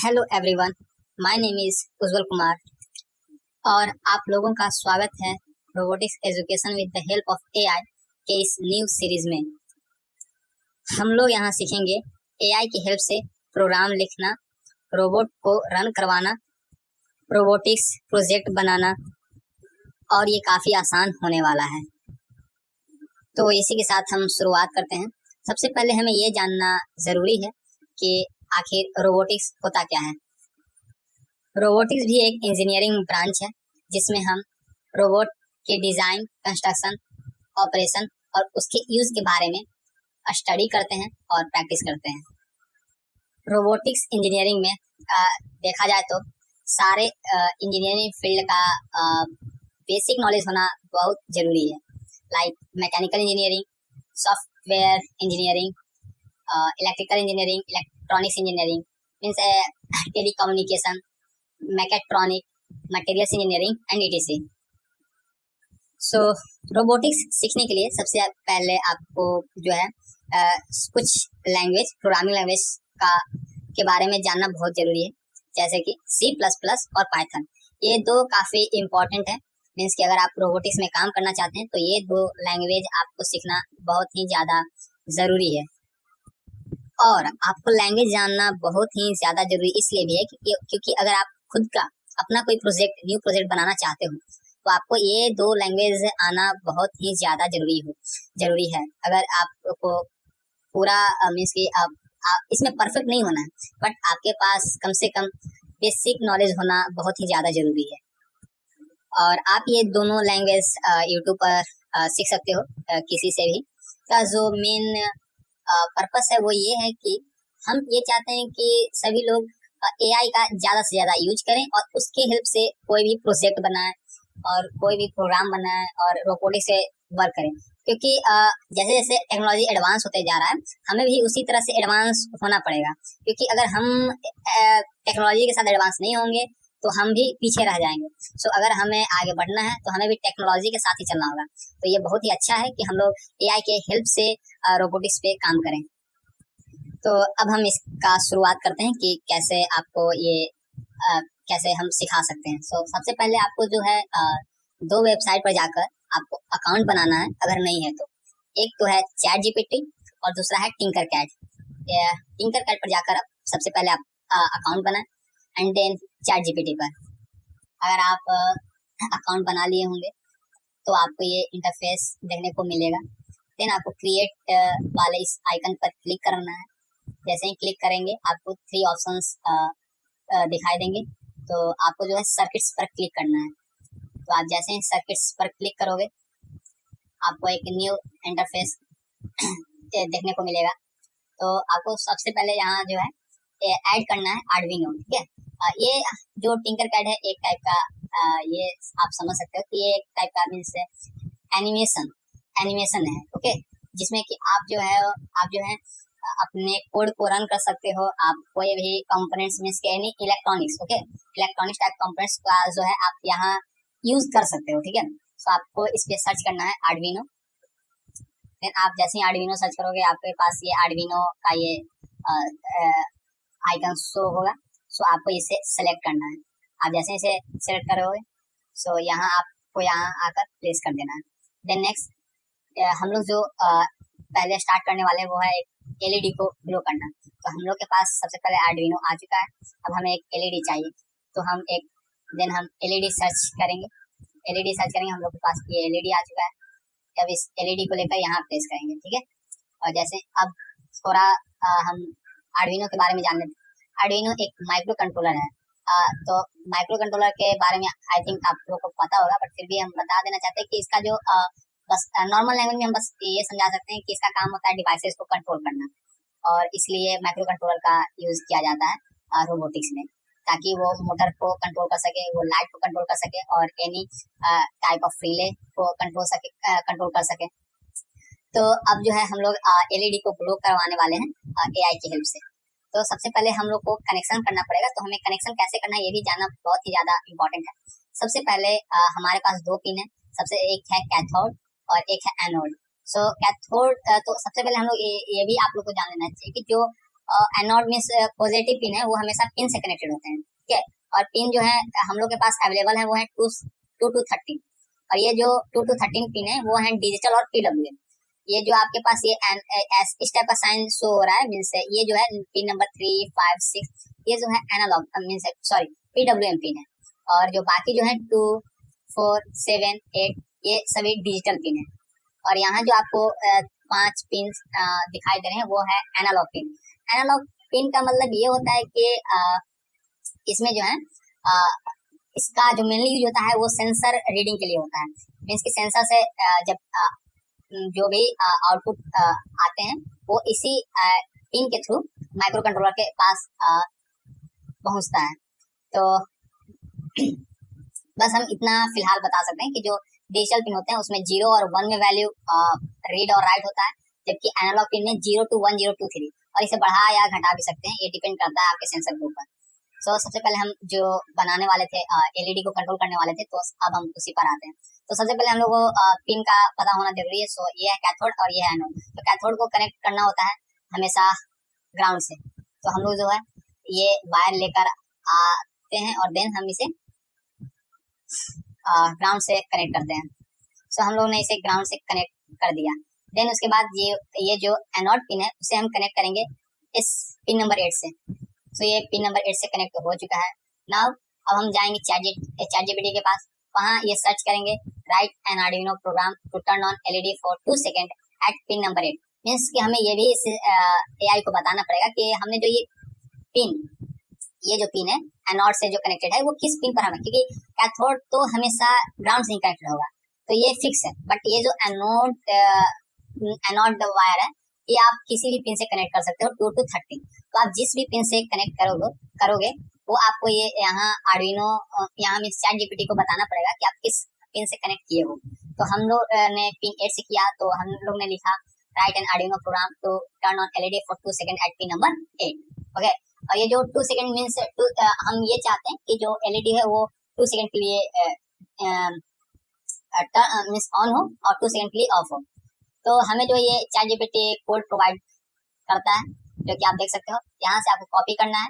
Hello everyone, my name is Ujjwal Kumar और आप लोगों का स्वागत है robotics education with the help of AI के इस न्यू सीरीज में। हम लोग यहाँ सीखेंगे एआई की हेल्प से प्रोग्राम लिखना, रोबोट को रन करवाना, रोबोटिक्स प्रोजेक्ट बनाना और ये काफ़ी आसान होने वाला है। तो इसी के साथ हम शुरुआत करते हैं। सबसे पहले हमें ये जानना ज़रूरी है कि आखिर रोबोटिक्स होता क्या है। रोबोटिक्स भी एक इंजीनियरिंग ब्रांच है जिसमें हम रोबोट के डिज़ाइन, कंस्ट्रक्शन, ऑपरेशन और उसके यूज़ के बारे में स्टडी करते हैं और प्रैक्टिस करते हैं। रोबोटिक्स इंजीनियरिंग में देखा जाए तो सारे इंजीनियरिंग फील्ड का बेसिक नॉलेज होना बहुत ज़रूरी है, like mechanical engineering, software engineering, electrical engineering, electronics engineering, means telecommunication, mechatronic, materials engineering and etc. So robotics सीखने के लिए सबसे पहले आपको जो है कुछ लैंग्वेज, प्रोग्रामिंग लैंग्वेज के बारे में जानना बहुत ज़रूरी है, जैसे कि C++ और पाइथन। ये दो काफ़ी इम्पोर्टेंट है, मीन्स कि अगर आप रोबोटिक्स में काम करना चाहते हैं तो ये दो लैंग्वेज आपको सीखना बहुत ही ज़्यादा ज़रूरी है। और आपको लैंग्वेज जानना बहुत ही ज़्यादा ज़रूरी इसलिए भी है क्योंकि अगर आप खुद का अपना कोई न्यू प्रोजेक्ट बनाना चाहते हो तो आपको ये दो लैंग्वेज आना बहुत ही ज़्यादा ज़रूरी है। अगर आपको पूरा मीन्स कि आप इसमें परफेक्ट नहीं होना है, बट आपके पास कम से कम बेसिक नॉलेज होना बहुत ही ज़्यादा ज़रूरी है। और आप ये दोनों लैंग्वेज यूट्यूब पर सीख सकते हो किसी से भी। का जो मेन पर्पस है वो ये है कि हम ये चाहते हैं कि सभी लोग एआई का ज़्यादा से ज़्यादा यूज करें और उसके हेल्प से कोई भी प्रोजेक्ट बनाए और कोई भी प्रोग्राम बनाए और रोबोटिक्स से वर्क करें। क्योंकि जैसे जैसे टेक्नोलॉजी एडवांस होते जा रहा है, हमें भी उसी तरह से एडवांस होना पड़ेगा। क्योंकि अगर हम टेक्नोलॉजी के साथ एडवांस नहीं होंगे तो हम भी पीछे रह जाएंगे। सो अगर हमें आगे बढ़ना है तो हमें भी टेक्नोलॉजी के साथ ही चलना होगा। तो ये बहुत ही अच्छा है कि हम लोग एआई के हेल्प से रोबोटिक्स पे काम करें। तो अब हम इसका शुरुआत करते हैं कि कैसे आपको ये कैसे हम सिखा सकते हैं। सो सबसे पहले आपको जो है दो वेबसाइट पर जाकर आपको अकाउंट बनाना है, अगर नहीं है तो। एक तो है ChatGPT और दूसरा है टिंकरकैड। टिंकरकैड पर जाकर सबसे पहले आप अकाउंट बनाएं एंड देन ChatGPT पर अगर आप अकाउंट बना लिए होंगे तो आपको ये इंटरफेस देखने को मिलेगा। देन आपको क्रिएट वाले इस आइकन पर क्लिक करना है। जैसे ही क्लिक करेंगे आपको 3 ऑप्शंस दिखाई देंगे। तो आपको जो है सर्किट्स पर क्लिक करना है। तो आप जैसे ही सर्किट्स पर क्लिक करोगे आपको एक न्यू इंटरफेस देखने को मिलेगा। तो आपको सबसे पहले यहाँ जो है ऐड करना है आर्डिनो, ठीक है। ये जो टिंकरकैड है एक टाइप का ये आप समझ सकते हो कि ये एक टाइप का मीन्स एनिमेशन है, ओके, जिसमें कि आप जो है अपने कोड को रन कर सकते हो। आप कोई भी कंपोनेंट्स मीन्स के any electronics, okay, electronics type components का जो है आप यहाँ यूज कर सकते हो, ठीक है। तो आपको इस पे सर्च करना है आर्डिनो। फिर आप जैसे ही आर्डिनो सर्च करोगे आपके पास ये आर्डिनो का ये आइकन शो होगा। सो आपको इसे सेलेक्ट करना है। आप जैसे इसे सेलेक्ट करोगे सो यहाँ आपको यहाँ आकर प्लेस कर देना है। देन नेक्स्ट हम लोग जो पहले स्टार्ट करने वाले वो है एक एलईडी को ग्लो करना। तो हम लोग के पास सबसे पहले आर्डिनो आ चुका है, अब हमें एक एलईडी चाहिए। तो हम एलईडी सर्च करेंगे। हम लोग के पास ये एलईडी आ चुका है। अब इस एलईडी को लेकर यहाँ प्लेस करेंगे, ठीक है। और जैसे अब थोड़ा हम आर्डिनो के बारे में जान लेते हैं। आर्डिनो एक माइक्रो कंट्रोलर है। तो माइक्रो कंट्रोलर के बारे में आई थिंक आप लोगों को पता होगा, बट फिर भी हम बता देना चाहते हैं कि इसका जो बस नॉर्मल लैंग्वेज में हम बस ये समझा सकते हैं कि इसका काम होता है डिवाइसेस को कंट्रोल करना, और इसलिए माइक्रो कंट्रोलर का यूज किया जाता है रोबोटिक्स में, ताकि वो मोटर को कंट्रोल कर सके, वो लाइट को कंट्रोल कर सके और एनी टाइप ऑफ रिले को कंट्रोल कर सके। तो अब जो है हम लोग एलईडी को ग्लो करवाने वाले हैं एआई की हेल्प से। तो सबसे पहले हम लोग को कनेक्शन करना पड़ेगा। तो हमें कनेक्शन कैसे करना है ये भी जानना बहुत ही ज़्यादा इम्पोर्टेंट है। सबसे पहले हमारे पास दो पिन है, सबसे एक है कैथोड और एक है एनोड। सो कैथोड तो सबसे पहले हम लोग ये भी आप लोग को जान लेना चाहिए कि जो एनोड मीन्स पॉजिटिव पिन है, वो हमेशा पिन से कनेक्टेड होते हैं, ठीक है। और पिन जो है हम लोग के पास अवेलेबल है वो है 2 to 13, और ये जो 2 to 13 पिन है वो है डिजिटल और PWM। ये जो आपके पास ये इस टाइप का साइन शो हो रहा है मीन्स ये जो है पिन नंबर 3, 5, 6 ये जो है analogue means sorry PWM pin है, और जो बाकी जो है 2, 4, 7, 8 ये सभी डिजिटल पिन है। और यहाँ जो आपको 5 पिन दिखाई दे रहे हैं वो है एनालॉग पिन। एनालॉग पिन का मतलब ये होता है कि इसमें जो है इसका जो मेनली यूज होता है वो सेंसर रीडिंग के लिए होता है, मीन्स कि सेंसर से जब जो भी आउटपुट आते हैं वो इसी पिन के थ्रू माइक्रो कंट्रोलर के पास पहुंचता है। तो बस हम इतना फिलहाल बता सकते हैं कि जो डिजिटल पिन होते हैं उसमें 0 और 1 में वैल्यू रीड और राइट होता है, जबकि एनालॉग पिन में 0 to 1, 0 to 3, और इसे बढ़ा या घटा भी सकते हैं, ये डिपेंड करता है आपके सेंसर के ऊपर। सो सबसे पहले हम जो बनाने वाले थे एलईडी को कंट्रोल करने वाले थे, तो अब हम उसी पर आते हैं। तो सबसे पहले हम लोग को पिन का पता होना जरूरी है। सो ये है कैथोड और ये है एनोड। तो कैथोड को कनेक्ट करना होता है हमेशा ग्राउंड से, तो हम लोग जो है ये वायर लेकर आते हैं और देन हम इसे ग्राउंड से कनेक्ट करते हैं। सो हम लोग ने इसे ग्राउंड से कनेक्ट कर दिया। देन उसके बाद ये जो एनोड पिन है उसे हम कनेक्ट करेंगे इस पिन नंबर 8 से। सो ये पिन नंबर 8 से कनेक्ट हो चुका है। नाउ अब हम जाएंगे ChatGPT के पास, वहाँ ये सर्च करेंगे write an Arduino program to turn on LED for 2 second at pin number 8। Means कि हमें ये भी इस AI को बताना पड़ेगा कि हमने जो ये जो पिन है एनोड से जो कनेक्टेड है वो किस पिन पर हमें, क्योंकि कैथोड तो हमेशा ग्राउंड से ही कनेक्टेड होगा तो ये फिक्स है, बट ये जो एनोड वायर है ये आप किसी भी पिन से कनेक्ट कर सकते हो 2 to 13। तो आप जिस भी पिन से कनेक्ट करोगे वो आपको ये यहाँ आर्डिनो यहाँ में ChatGPT को बताना पड़ेगा कि आप किस पिन से कनेक्ट किए हो। तो हम लोग ने पिन 8 से किया, तो हम लोग ने लिखा write an Arduino program to turn on LED for 2 second at pin number 8। Okay, और ये जो 2 सेकेंड मीन्स हम ये चाहते हैं कि जो एलईडी है वो 2 सेकेंड के लिए मीन्स ऑन हो और 2 सेकेंड के लिए ऑफ हो। तो हमें जो ये ChatGPT कोड प्रोवाइड करता है जो कि आप देख सकते हो, यहाँ से आपको कॉपी करना है,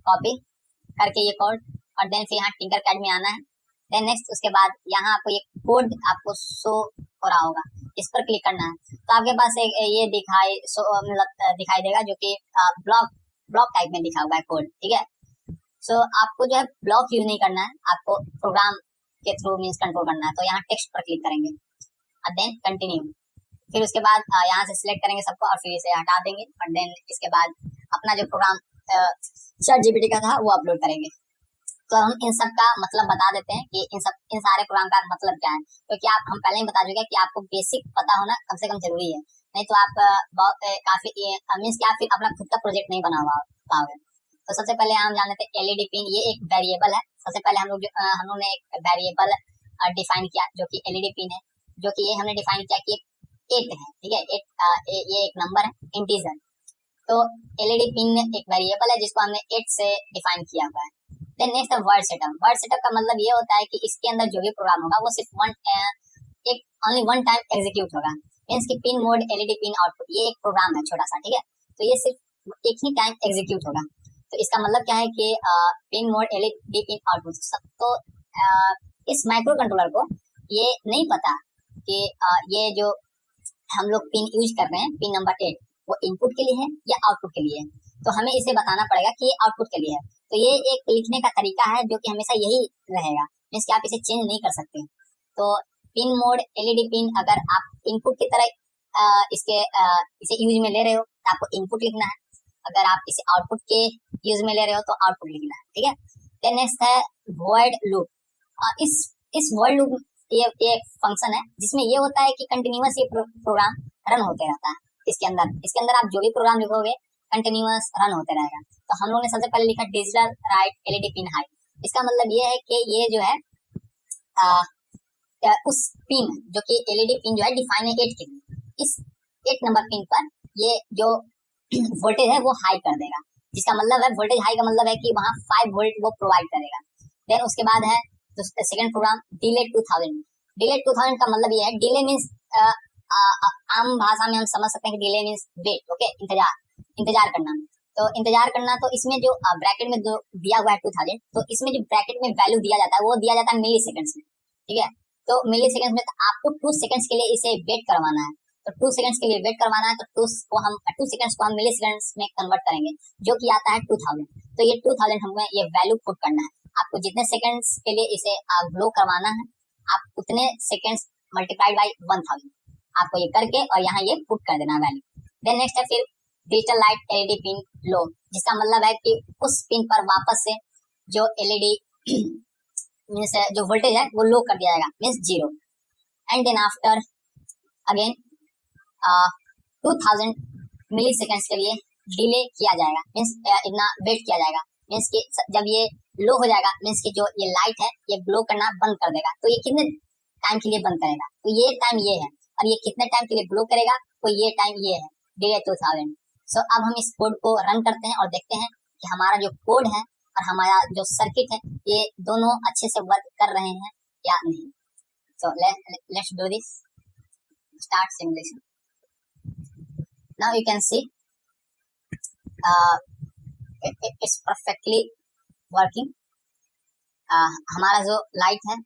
कॉपी करके ये कोड, और देन फिर यहाँ टिंकरकैड में आना है। देन नेक्स्ट उसके बाद यहाँ आपको ये कोड आपको शो हो रहा होगा, इस पर क्लिक करना है। तो आपके पास एक ये दिखाई देगा जो कि ब्लॉक टाइप में लिखा हुआ है कोड, ठीक है। सो आपको जो है ब्लॉक यूज नहीं करना है, आपको प्रोग्राम के थ्रू मीन्स कंट्रोल करना है। तो यहाँ टेक्स्ट पर क्लिक करेंगे और देन कंटिन्यू। फिर उसके बाद यहाँ से सिलेक्ट करेंगे सबको और फिर इसे हटा देंगे, और देन इसके बाद अपना जो प्रोग्राम ChatGPT का था वो अपलोड करेंगे। तो हम इन सब का मतलब बता देते हैं कि इन सारे प्रोग्राम का मतलब क्या है, क्योंकि हम पहले ही बता चुके हैं कि आपको बेसिक पता होना कम से कम जरूरी है, नहीं तो आप काफी मीन्स कि आप फिर अपना खुद का प्रोजेक्ट नहीं बना पाओगे। तो सबसे पहले हम जान लेते हैं एलईडी पिन, ये एक वेरिएबल है। सबसे पहले हम लोग ने एक वेरिएबल डिफाइन किया जो कि एलईडी पिन है, जो कि ये हमने डिफाइन किया कि 8 है, ठीक है। 8 ये एक नंबर है, इंटीजर। तो एलईडी पिन एक वेरिएबल है जिसको हमने 8 से डिफाइन किया हुआ है। देन नेक्स्ट है वर्ड सेटअप। वर्ड सेटअप का मतलब ये होता है कि इसके अंदर जो भी प्रोग्राम होगा वो सिर्फ ओनली वन टाइम एग्जीक्यूट होगा, मींस कि pin mode LED pin output, ये एक प्रोग्राम है छोटा सा, ठीक है। तो ये सिर्फ एक ही टाइम एग्जीक्यूट होगा। तो इसका मतलब क्या है कि pin mode LED pin output. तो इस माइक्रो कंट्रोलर को ये नहीं पता कि ये जो हम लोग पिन यूज कर रहे हैं पिन नंबर 8 वो इनपुट के लिए है या आउटपुट के लिए है। तो हमें इसे बताना पड़ेगा कि ये आउटपुट के लिए है। तो ये एक लिखने का तरीका है जो कि हमेशा यही रहेगा, मींस कि आप इसे चेंज नहीं कर सकते। तो पिन मोड एलईडी पिन अगर आप इनपुट की तरह इसे यूज में ले रहे हो तो आपको इनपुट लिखना है, अगर आप इसे आउटपुट के यूज में ले रहे हो तो आउटपुट लिखना है, ठीक है। देन नेक्स्ट है वॉइड लूप। इस वॉइड लूप ये फंक्शन है जिसमें ये होता है कि कंटिन्यूअस ये प्रोग्राम रन होते रहता है। इसके अंदर आप जो भी प्रोग्राम लिखोगे कंटिन्यूअस रन होते रहेगा। तो हम लोग ने सबसे पहले लिखा digital right LED pin high. इसका मतलब ये है कि ये जो है उस पिन जो कि एलईडी पिन जो है डिफाइन है 8 के लिए, इस 8 नंबर पिन पर ये जो वोल्टेज है वो हाई कर देगा, जिसका मतलब है वोल्टेज हाई का मतलब है कि वहाँ 5 वोल्ट वो प्रोवाइड करेगा। देन उसके बाद है तो सेकंड प्रोग्राम डिले 2000। डिले 2000 का मतलब ये है, डिले मींस आम भाषा में हम समझ सकते हैं कि डिले मींस वेट, ओके, इंतजार करना। तो इंतजार करना। तो इसमें जो ब्रैकेट में जो दिया हुआ है 2000, तो इसमें जो ब्रैकेट में वैल्यू दिया जाता है वो दिया जाता है मिली सेकेंड्स में, ठीक है। तो मिली सेकेंड्स में तो आपको 2 सेकेंड्स के लिए इसे वेट करवाना है। तो 2 सेकेंड्स के लिए वेट करवाना है, तो 2 सेकेंड्स को हम मिली सेकेंड्स में कन्वर्ट करेंगे, जो कि आता है 2000। तो ये 2000 हमें ये वैल्यू पुट करना है। आपको जितने सेकेंड्स के लिए इसे ग्लो करवाना है, आप उतने सेकेंड्स मल्टीप्लाइड बाई 1000 आपको ये करके और यहाँ ये पुट कर देना वैल्यू। देन नेक्स्ट है फिर digital light LED pin low, जिसका मतलब है कि उस पिन पर वापस से जो एलईडी मीन्स जो वोल्टेज है वो लो कर दिया जाएगा, means 0। And then after again 2000 milliseconds के लिए डिले किया जाएगा, मीन्स इतना वेट किया जाएगा, मीन्स कि जब ये लो हो जाएगा मीन्स कि जो ये लाइट है ये ग्लो करना बंद कर देगा। तो ये कितने टाइम के लिए बंद करेगा, तो ये टाइम ये है, और ये कितने टाइम के लिए ग्लो करेगा, तो ये टाइम ये है, डिले 2000। सो अब हम इस कोड को रन करते हैं और देखते हैं कि हमारा जो कोड है और हमारा जो सर्किट है ये दोनों अच्छे से वर्क कर रहे हैं या नहीं। So let's do this, start simulation. Now you can see it's perfectly working. हमारा जो लाइट है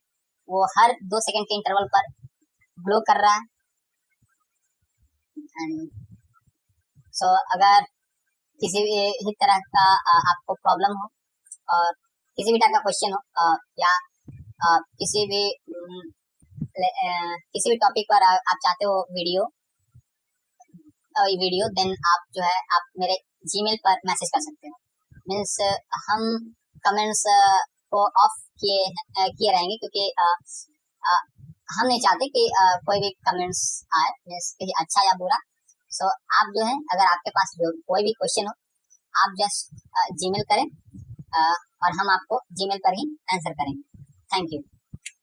वो हर 2 सेकंड के इंटरवल पर ग्लो कर रहा है। एंड सो अगर किसी भी तरह का आपको प्रॉब्लम हो और किसी भी टाइप का क्वेश्चन हो या किसी भी टॉपिक पर आप चाहते हो वीडियो, देन आप जो है आप मेरे जीमेल पर मैसेज कर सकते हो। मीन्स हम कमेंट्स को ऑफ किए रहेंगे, क्योंकि हम नहीं चाहते कि कोई भी कमेंट्स आए, मीन्स अच्छा या बुरा। सो आप जो है अगर आपके पास जो कोई भी क्वेश्चन हो आप जस्ट जीमेल करें और हम आपको जीमेल पर ही आंसर करेंगे। Thank you.